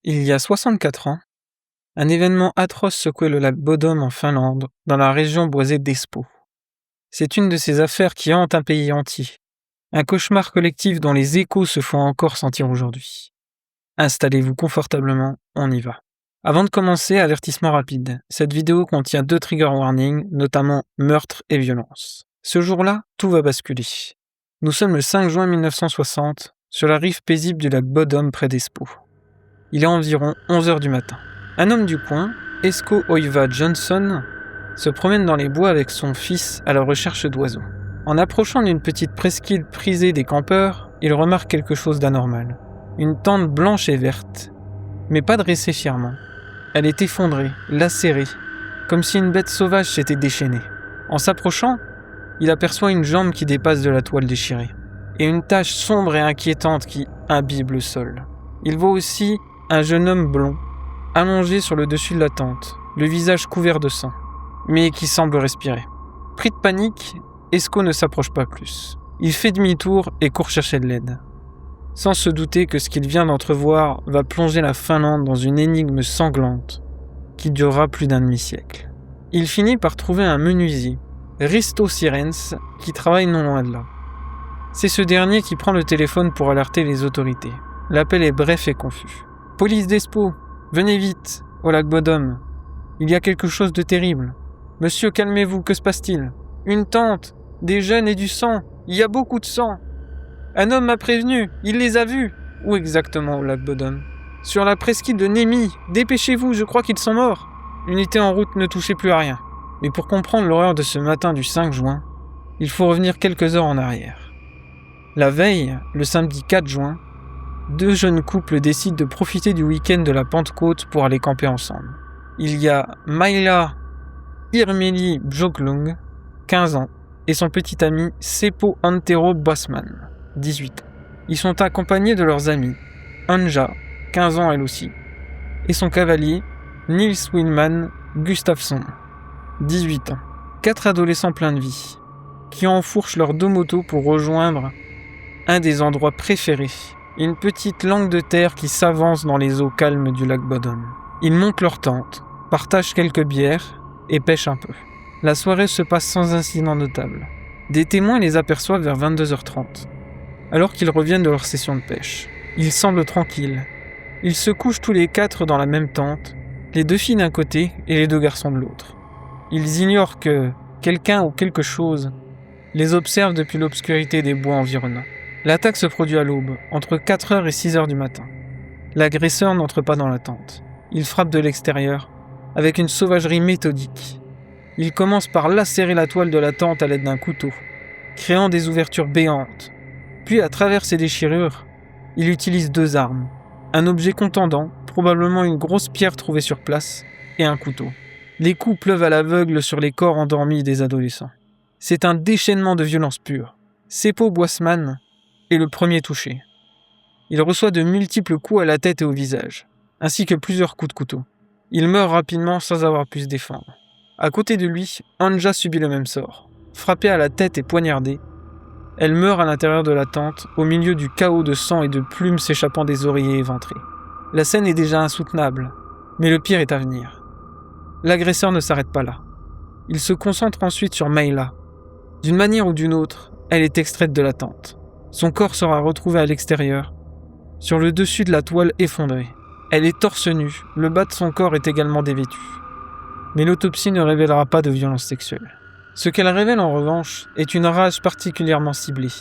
Il y a 64 ans, un événement atroce secouait le lac Bodom en Finlande, dans la région boisée d'Espoo. C'est une de ces affaires qui hantent un pays entier, un cauchemar collectif dont les échos se font encore sentir aujourd'hui. Installez-vous confortablement, on y va. Avant de commencer, avertissement rapide. Cette vidéo contient 2 trigger warnings, notamment meurtre et violence. Ce jour-là, tout va basculer. Nous sommes le 5 juin 1960, sur la rive paisible du lac Bodom près d'Espoo. Il est environ 11h du matin. Un homme du coin, Esko Oiva Johnson, se promène dans les bois avec son fils à la recherche d'oiseaux. En approchant d'une petite presqu'île prisée des campeurs, il remarque quelque chose d'anormal. Une tente blanche et verte, mais pas dressée fièrement. Elle est effondrée, lacérée, comme si une bête sauvage s'était déchaînée. En s'approchant, il aperçoit une jambe qui dépasse de la toile déchirée, et une tache sombre et inquiétante qui imbibe le sol. Il voit aussi un jeune homme blond, allongé sur le dessus de la tente, le visage couvert de sang, mais qui semble respirer. Pris de panique, Esko ne s'approche pas plus. Il fait demi-tour et court chercher de l'aide, sans se douter que ce qu'il vient d'entrevoir va plonger la Finlande dans une énigme sanglante qui durera plus d'un demi-siècle. Il finit par trouver un menuisier, Risto Sirens, qui travaille non loin de là. C'est ce dernier qui prend le téléphone pour alerter les autorités. L'appel est bref et confus. « Police d'Espoo, venez vite, au lac Bodom. Il y a quelque chose de terrible. Monsieur, calmez-vous, que se passe-t-il? Une tente, des jeunes et du sang. Il y a beaucoup de sang. Un homme m'a prévenu, il les a vus. » Où exactement au lac Bodom? Sur la presqu'île de Nemi. Dépêchez-vous, je crois qu'ils sont morts. L'unité en route ne touchait plus à rien. Mais pour comprendre l'horreur de ce matin du 5 juin, il faut revenir quelques heures en arrière. La veille, le samedi 4 juin, 2 jeunes couples décident de profiter du week-end de la Pentecôte pour aller camper ensemble. Il y a Maila Irmeli Bjoklung, 15 ans, et son petit ami Seppo Antero Bosman, 18 ans. Ils sont accompagnés de leurs amis, Anja, 15 ans elle aussi, et son cavalier, Nils Willman Gustafsson, 18 ans. 4 adolescents pleins de vie, qui enfourchent leurs 2 motos pour rejoindre un des endroits préférés, une petite langue de terre qui s'avance dans les eaux calmes du lac Bodom. Ils montent leur tente, partagent quelques bières et pêchent un peu. La soirée se passe sans incident notable. Des témoins les aperçoivent vers 22h30, alors qu'ils reviennent de leur session de pêche. Ils semblent tranquilles. Ils se couchent tous les 4 dans la même tente, les 2 filles d'un côté et les 2 garçons de l'autre. Ils ignorent que quelqu'un ou quelque chose les observe depuis l'obscurité des bois environnants. L'attaque se produit à l'aube, entre 4h et 6h du matin. L'agresseur n'entre pas dans la tente. Il frappe de l'extérieur, avec une sauvagerie méthodique. Il commence par lacérer la toile de la tente à l'aide d'un couteau, créant des ouvertures béantes. Puis, à travers ces déchirures, il utilise 2 armes. Un objet contendant, probablement une grosse pierre trouvée sur place, et un couteau. Les coups pleuvent à l'aveugle sur les corps endormis des adolescents. C'est un déchaînement de violence pure. Seppo Bosman est le premier touché. Il reçoit de multiples coups à la tête et au visage, ainsi que plusieurs coups de couteau. Il meurt rapidement sans avoir pu se défendre. À côté de lui, Anja subit le même sort. Frappée à la tête et poignardée, elle meurt à l'intérieur de la tente, au milieu du chaos de sang et de plumes s'échappant des oreillers éventrés. La scène est déjà insoutenable, mais le pire est à venir. L'agresseur ne s'arrête pas là. Il se concentre ensuite sur Maila. D'une manière ou d'une autre, elle est extraite de la tente. Son corps sera retrouvé à l'extérieur, sur le dessus de la toile effondrée. Elle est torse nue, le bas de son corps est également dévêtu. Mais l'autopsie ne révélera pas de violence sexuelle. Ce qu'elle révèle en revanche est une rage particulièrement ciblée.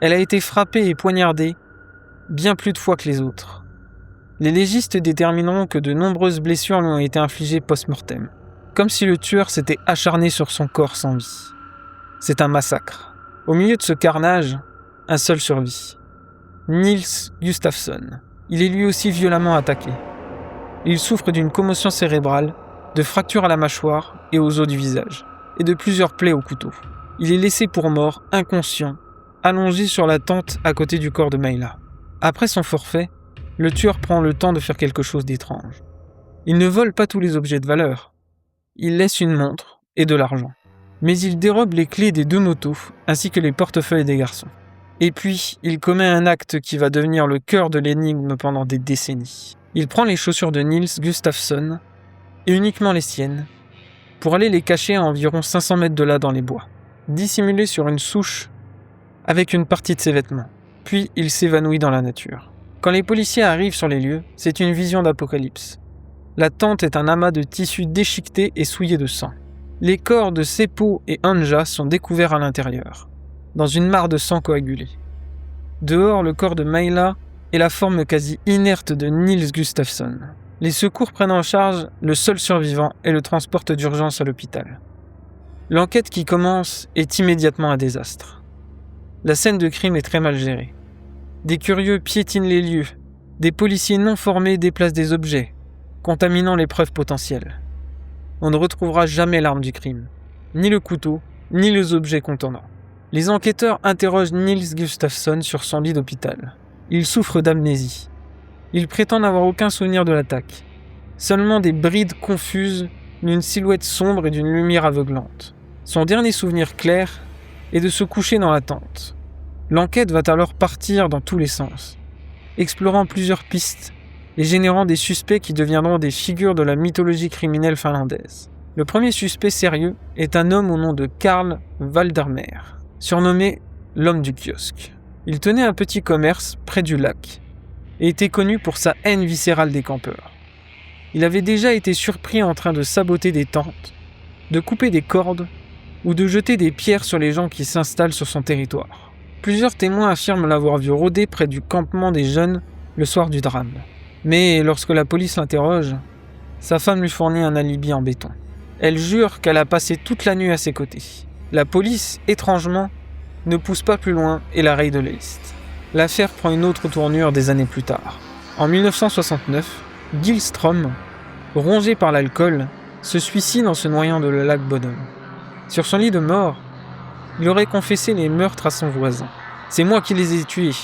Elle a été frappée et poignardée bien plus de fois que les autres. Les légistes détermineront que de nombreuses blessures lui ont été infligées post-mortem, comme si le tueur s'était acharné sur son corps sans vie. C'est un massacre. Au milieu de ce carnage, un seul survit. Nils Gustafsson. Il est lui aussi violemment attaqué. Il souffre d'une commotion cérébrale, de fractures à la mâchoire et aux os du visage, et de plusieurs plaies au couteau. Il est laissé pour mort, inconscient, allongé sur la tente à côté du corps de Maila. Après son forfait, le tueur prend le temps de faire quelque chose d'étrange. Il ne vole pas tous les objets de valeur. Il laisse une montre et de l'argent. Mais il dérobe les clés des 2 motos, ainsi que les portefeuilles des garçons. Et puis, il commet un acte qui va devenir le cœur de l'énigme pendant des décennies. Il prend les chaussures de Nils Gustafsson, et uniquement les siennes, pour aller les cacher à environ 500 mètres de là dans les bois, dissimulés sur une souche avec une partie de ses vêtements. Puis il s'évanouit dans la nature. Quand les policiers arrivent sur les lieux, c'est une vision d'apocalypse. La tente est un amas de tissus déchiquetés et souillés de sang. Les corps de Seppo et Anja sont découverts à l'intérieur, dans une mare de sang coagulé. Dehors, le corps de Mayla et la forme quasi inerte de Nils Gustafsson. Les secours prennent en charge le seul survivant et le transportent d'urgence à l'hôpital. L'enquête qui commence est immédiatement un désastre. La scène de crime est très mal gérée. Des curieux piétinent les lieux, des policiers non formés déplacent des objets, contaminant les preuves potentielles. On ne retrouvera jamais l'arme du crime, ni le couteau, ni les objets contendants. Les enquêteurs interrogent Nils Gustafsson sur son lit d'hôpital. Il souffre d'amnésie. Il prétend n'avoir aucun souvenir de l'attaque. Seulement des brides confuses d'une silhouette sombre et d'une lumière aveuglante. Son dernier souvenir clair est de se coucher dans la tente. L'enquête va alors partir dans tous les sens, explorant plusieurs pistes et générant des suspects qui deviendront des figures de la mythologie criminelle finlandaise. Le premier suspect sérieux est un homme au nom de Karl Waldermer, surnommé l'homme du kiosque. Il tenait un petit commerce près du lac et était connu pour sa haine viscérale des campeurs. Il avait déjà été surpris en train de saboter des tentes, de couper des cordes ou de jeter des pierres sur les gens qui s'installent sur son territoire. Plusieurs témoins affirment l'avoir vu rôder près du campement des jeunes le soir du drame. Mais lorsque la police l'interroge, sa femme lui fournit un alibi en béton. Elle jure qu'elle a passé toute la nuit à ses côtés. La police, étrangement, ne pousse pas plus loin et la raye de la liste. L'affaire prend une autre tournure des années plus tard. En 1969, Gillström, rongé par l'alcool, se suicide en se noyant dans le lac Bodom. Sur son lit de mort, il aurait confessé les meurtres à son voisin. « C'est moi qui les ai tués »,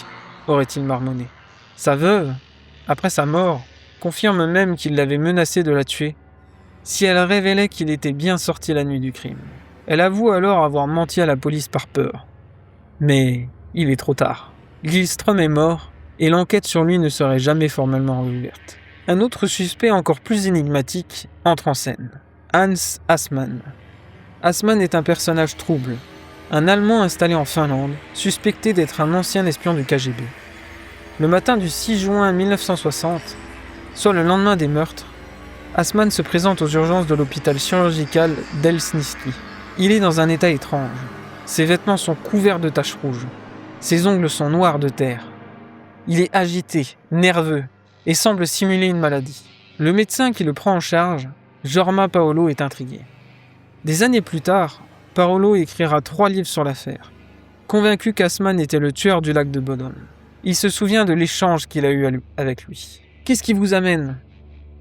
aurait-il marmonné. Sa veuve, après sa mort, confirme même qu'il l'avait menacé de la tuer si elle révélait qu'il était bien sorti la nuit du crime. Elle avoue alors avoir menti à la police par peur. Mais il est trop tard. Gillström est mort et l'enquête sur lui ne serait jamais formellement rouverte. Un autre suspect encore plus énigmatique entre en scène. Hans Assmann. Assmann est un personnage trouble, un Allemand installé en Finlande, suspecté d'être un ancien espion du KGB. Le matin du 6 juin 1960, soit le lendemain des meurtres, Assmann se présente aux urgences de l'hôpital chirurgical d'Helsinki. Il est dans un état étrange. Ses vêtements sont couverts de taches rouges. Ses ongles sont noirs de terre. Il est agité, nerveux, et semble simuler une maladie. Le médecin qui le prend en charge, Jorma Paolo, est intrigué. Des années plus tard, Paolo écrira 3 livres sur l'affaire, convaincu qu'Assmann était le tueur du lac de Bodom. Il se souvient de l'échange qu'il a eu avec lui. « Qu'est-ce qui vous amène ?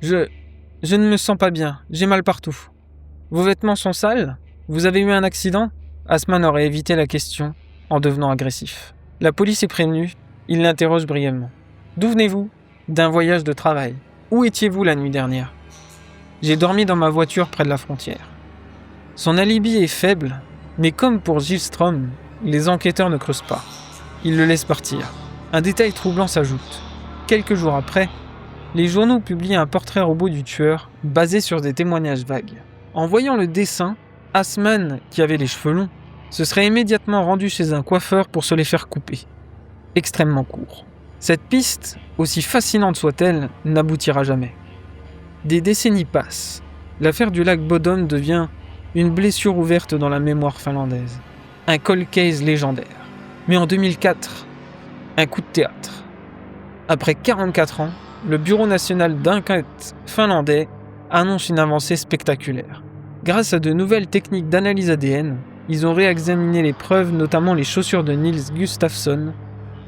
Je ne me sens pas bien, j'ai mal partout. Vos vêtements sont sales ? Vous avez eu un accident ?» Assmann aurait évité la question en devenant agressif. La police est prévenue, il l'interroge brièvement. « D'où venez-vous ? » ?»« D'un voyage de travail. »« Où étiez-vous la nuit dernière ? » ?»« J'ai dormi dans ma voiture près de la frontière. » Son alibi est faible, mais comme pour Gillström, les enquêteurs ne creusent pas. Ils le laissent partir. Un détail troublant s'ajoute. Quelques jours après, les journaux publient un portrait robot du tueur basé sur des témoignages vagues. En voyant le dessin, Assmann, qui avait les cheveux longs, se serait immédiatement rendu chez un coiffeur pour se les faire couper. Extrêmement court. Cette piste, aussi fascinante soit-elle, n'aboutira jamais. Des décennies passent. L'affaire du lac Bodom devient une blessure ouverte dans la mémoire finlandaise. Un cold case légendaire. Mais en 2004, un coup de théâtre. Après 44 ans, le Bureau national d'enquête finlandais annonce une avancée spectaculaire. Grâce à de nouvelles techniques d'analyse ADN, ils ont réexaminé les preuves, notamment les chaussures de Nils Gustafsson,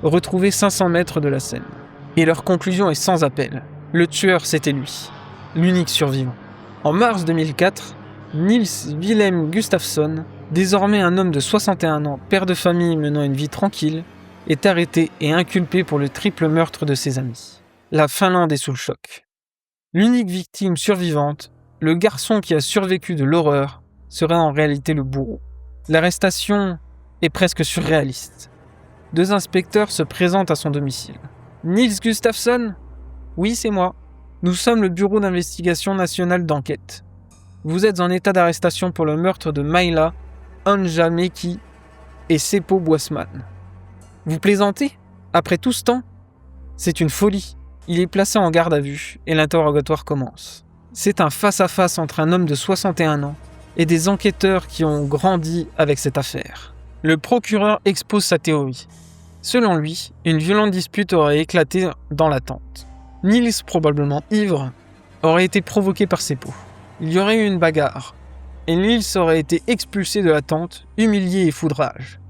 retrouvées 500 mètres de la scène. Et leur conclusion est sans appel. Le tueur, c'était lui, l'unique survivant. En mars 2004, Nils Wilhelm Gustafsson, désormais un homme de 61 ans, père de famille menant une vie tranquille, est arrêté et inculpé pour le triple meurtre de ses amis. La Finlande est sous le choc. L'unique victime survivante, le garçon qui a survécu de l'horreur, serait en réalité le bourreau. L'arrestation est presque surréaliste. 2 inspecteurs se présentent à son domicile. « Nils Gustafsson ? » « Oui, c'est moi. Nous sommes le Bureau d'investigation nationale d'enquête. Vous êtes en état d'arrestation pour le meurtre de Mayla, Anja Meki et Seppo Boisman. Vous plaisantez? Après tout ce temps? C'est une folie. Il est placé en garde à vue et l'interrogatoire commence. C'est un face-à-face entre un homme de 61 ans et des enquêteurs qui ont grandi avec cette affaire. Le procureur expose sa théorie. Selon lui, une violente dispute aurait éclaté dans la tente. Niels, probablement ivre, aurait été provoqué par Seppo. Il y aurait eu une bagarre, et Niels aurait été expulsé de la tente, humilié et foudrage.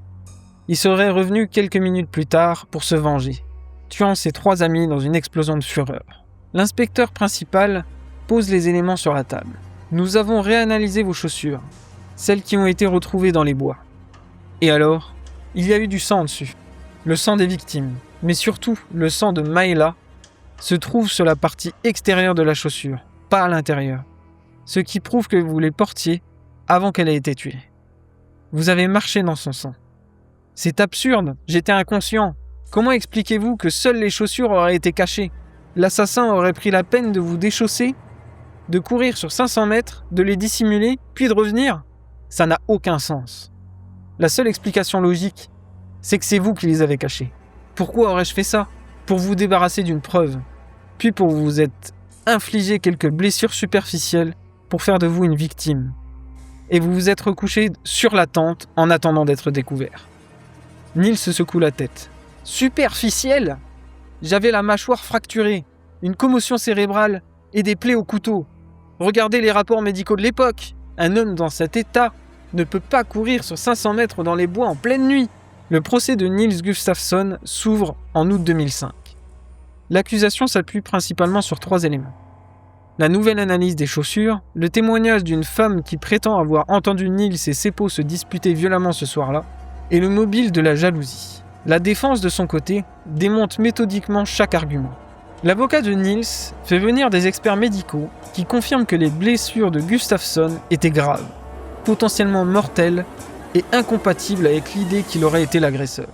Il serait revenu quelques minutes plus tard pour se venger, tuant ses 3 amis dans une explosion de fureur. L'inspecteur principal pose les éléments sur la table. Nous avons réanalysé vos chaussures, celles qui ont été retrouvées dans les bois. Et alors, il y a eu du sang dessus. Le sang des victimes, mais surtout le sang de Mayla, se trouve sur la partie extérieure de la chaussure, pas à l'intérieur. Ce qui prouve que vous les portiez avant qu'elle ait été tuée. Vous avez marché dans son sang. C'est absurde, j'étais inconscient. Comment expliquez-vous que seules les chaussures auraient été cachées? L'assassin aurait pris la peine de vous déchausser, de courir sur 500 mètres, de les dissimuler, puis de revenir? Ça n'a aucun sens. La seule explication logique, c'est que c'est vous qui les avez cachés. Pourquoi aurais-je fait ça? Pour vous débarrasser d'une preuve, puis pour vous être infligé quelques blessures superficielles pour faire de vous une victime. Et vous vous êtes recouché sur la tente en attendant d'être découvert. Niels se secoue la tête. Superficielle? J'avais la mâchoire fracturée, une commotion cérébrale et des plaies au couteau. Regardez les rapports médicaux de l'époque. Un homme dans cet état ne peut pas courir sur 500 mètres dans les bois en pleine nuit. Le procès de Niels Gustafsson s'ouvre en août 2005. L'accusation s'appuie principalement sur 3 éléments. La nouvelle analyse des chaussures, le témoignage d'une femme qui prétend avoir entendu Niels et Seppo se disputer violemment ce soir-là, et le mobile de la jalousie. La défense, de son côté, démonte méthodiquement chaque argument. L'avocat de Niels fait venir des experts médicaux qui confirment que les blessures de Gustafsson étaient graves, potentiellement mortelles et incompatibles avec l'idée qu'il aurait été l'agresseur.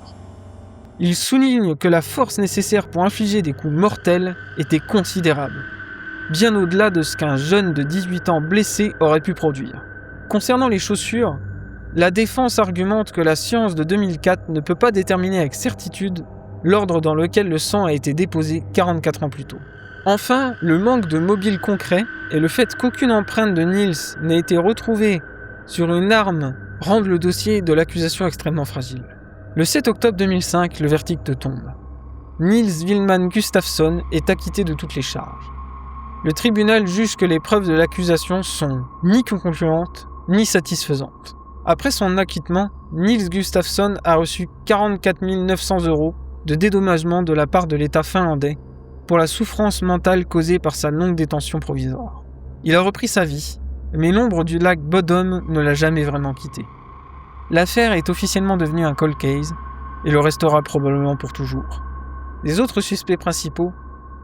Il souligne que la force nécessaire pour infliger des coups mortels était considérable, bien au-delà de ce qu'un jeune de 18 ans blessé aurait pu produire. Concernant les chaussures, la défense argumente que la science de 2004 ne peut pas déterminer avec certitude l'ordre dans lequel le sang a été déposé 44 ans plus tôt. Enfin, le manque de mobile concret et le fait qu'aucune empreinte de Niels n'ait été retrouvée sur une arme rendent le dossier de l'accusation extrêmement fragile. Le 7 octobre 2005, le verdict tombe. Niels Willman Gustafsson est acquitté de toutes les charges. Le tribunal juge que les preuves de l'accusation sont ni concluantes, ni satisfaisantes. Après son acquittement, Niels Gustafsson a reçu 44 900 € de dédommagement de la part de l'État finlandais pour la souffrance mentale causée par sa longue détention provisoire. Il a repris sa vie, mais l'ombre du lac Bodom ne l'a jamais vraiment quitté. L'affaire est officiellement devenue un cold case et le restera probablement pour toujours. Les autres suspects principaux,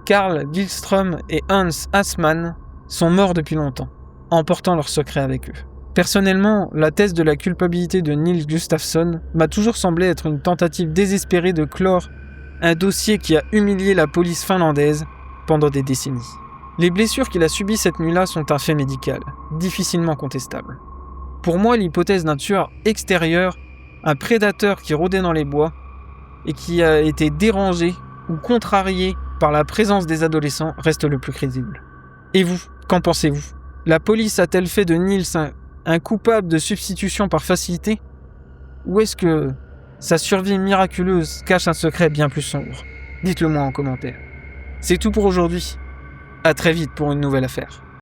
Carl Gillström et Hans Assmann, sont morts depuis longtemps, emportant leurs secrets avec eux. Personnellement, la thèse de la culpabilité de Niels Gustafsson m'a toujours semblé être une tentative désespérée de clore un dossier qui a humilié la police finlandaise pendant des décennies. Les blessures qu'il a subies cette nuit-là sont un fait médical, difficilement contestable. Pour moi, l'hypothèse d'un tueur extérieur, un prédateur qui rôdait dans les bois et qui a été dérangé ou contrarié par la présence des adolescents reste le plus crédible. Et vous, qu'en pensez-vous? La police a-t-elle fait de Niels un coupable de substitution par facilité? Ou est-ce que sa survie miraculeuse cache un secret bien plus sombre? Dites-le moi en commentaire. C'est tout pour aujourd'hui. À très vite pour une nouvelle affaire.